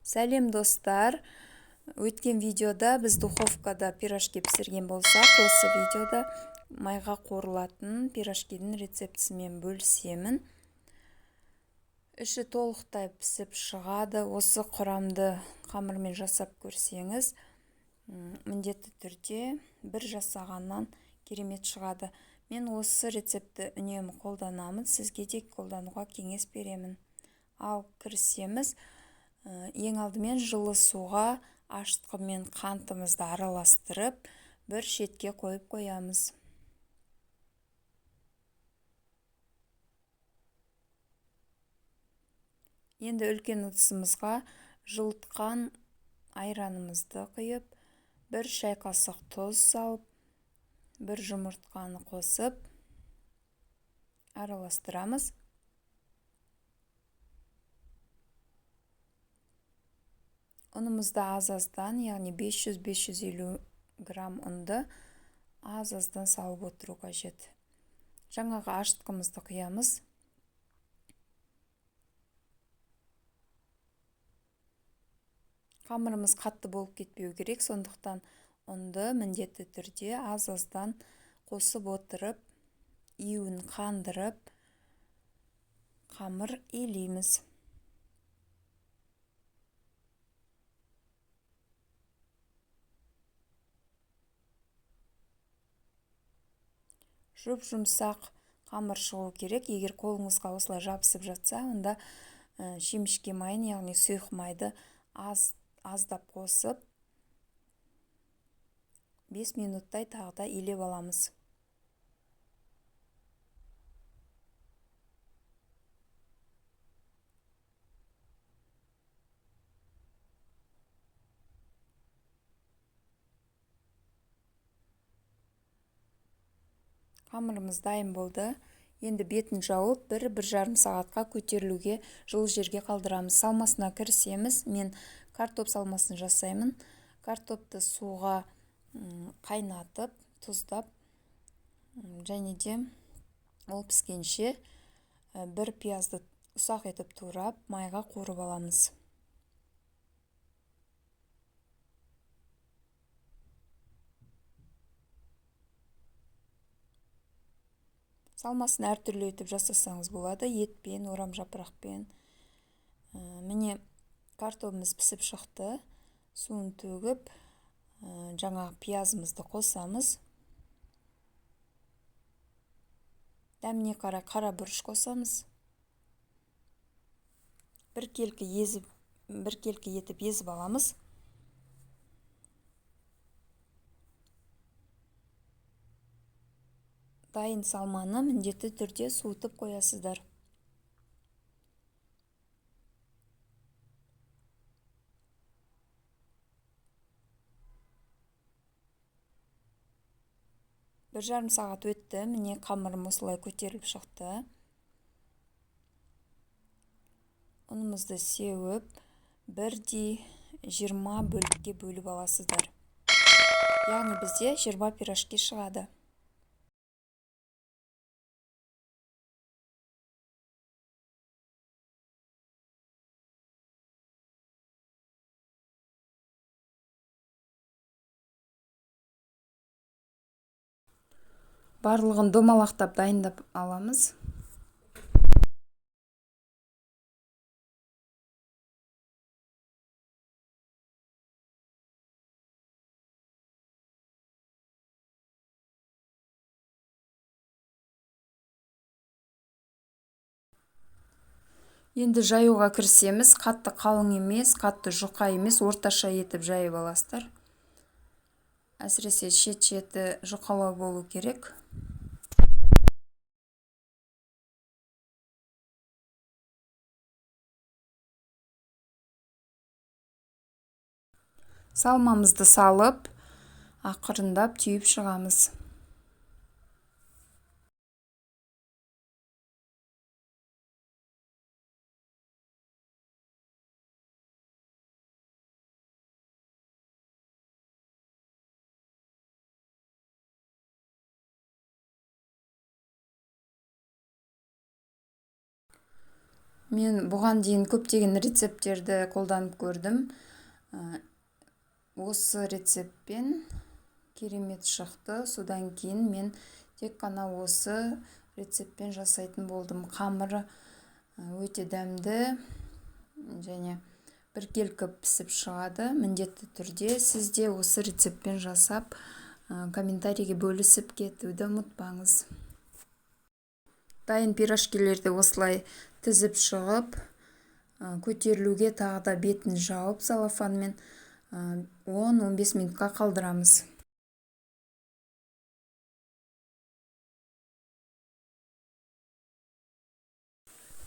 Сәлем достар. Өткен видеода біз духовкада пирожки пісірген болсақ, осы видеода майға қуырылатын пирожкидің рецептісімен бөлісемін. Іші толықтай пісіп шығады. Осы құрамды қамырмен жасап көрсеңіз, міндетті түрде бір жасағаннан керемет шығады. Мен осы рецепті үнемі қолданамын, сізге де қолдануға кеңес беремін. Ал кірісеміз. Ең алдымен жылы суға ашытқы мен қантымызды араластырып, бір шетке қойып қоямыз. Енді үлкен ыдысымызға жылытқан айранымызды құйып, бір шай қасық тұз салып, бір жұмыртқаны қосып араластырамыз. Ұнымызды аз-аздан, яғни 500-550 грамм ұнды аз-аздан салып отыру қажет. Жаңағы ашытқымызды құямыз. Қамырымыз қатты болып кетпеу керек, сондықтан ұнды міндетті түрде аз-аздан қосып отырып, июін қандырып, қамыр илейміз. Жұмсақ қамыр шығу керек. Егер қолыңызға осылай жабысып жатса, онда шемішке майын, яғни сұйық майды аздап қосып, 5 минуттай тағы да илеп аламыз. Қамырымыз дайын болды. Енді бетін жауып, 1-1,5 сағатқа көтерілуге жылы жерге қалдырамыз. Салмасына кірісеміз. Мен картоп салмасын жасаймын. Картопты суға қайнатып, тұздап, және де ол піскенше бір пиязды ұсақ етіп турап, майға қуырып аламыз. Салмасын әртүрлі етіп жасасаңыз болады, етпен, орам жапырақпен. Міне картопымыз пісіп шықты. Суын төгіп, жаңағы пиязымызды қосамыз. Дәміне қарай қара бұрыш қосамыз. Біркелкі етіп езіп аламыз. Дайын салманы міндетті түрде суытып қоясыздар. Бір жарым сағат өтті. Міне қамырым осылай көтеріліп шықты. Ұнымызды сеуіп, 1/20 бөлікке бөліп аласыздар. Яғни бізде 20 пирожки шығады. Барлығын домалақтап дайындап аламыз. Енді жаюға кірісеміз. Қатты қалың емес, қатты жұқа емес, орташа етіп жайып аласыздар. Әсіресе шет-шеті жұқалау болу керек. Салмамызды салып, ақырындап түйіп шығамыз. Мен бұған дейін көптеген рецепттерді қолданып көрдім. Осы рецептпен керемет шықты. Содан кейін мен тек қана осы рецептпен жасайтын болдым. Қамыры өте дәмді және біркелкі пісіп шығады. Міндетті түрде сіз де осы рецептпен жасап комментарийге бөлісіп кетуді ұмытпаңыз. Дайын пирожкилерді осылай тізіп шығып, көтерілуге тағы да бетін жауып целлофанмен 10-15 минутқа қалдырамыз.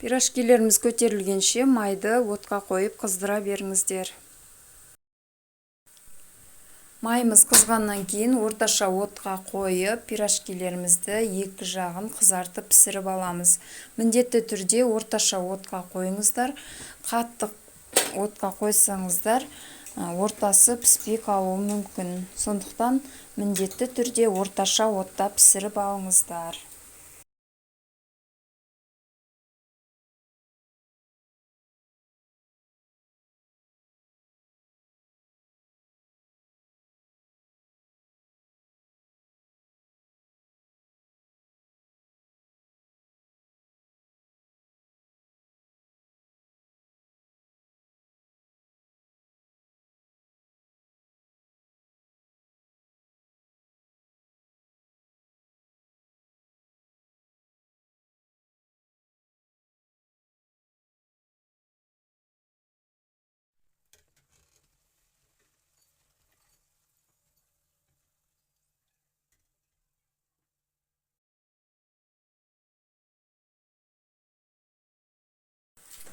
Пирожкилеріміз көтерілгенше майды отқа қойып қыздыра беріңіздер. Майымыз қызғаннан кейін орташа отқа қойып, пирожкилерімізді екі жағын қызартып пісіріп аламыз. Міндетті түрде орташа отқа қойыңыздар. Қатты отқа қойсаңыздар, ортасы піспей қалуы мүмкін. Сондықтан міндетті түрде орташа отта пісіріп алыңыздар.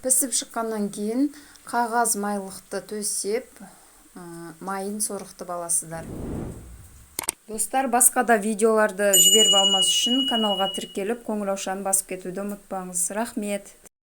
Пісіп шыққаннан кейін қағаз майлықты төсеп, майын сорғытып аласыздар. Достар, басқа да видеоларды жіберіп алмас үшін каналға тіркеліп, қоңыраушаны басып кетуді ұмытпаңыз. Рахмет.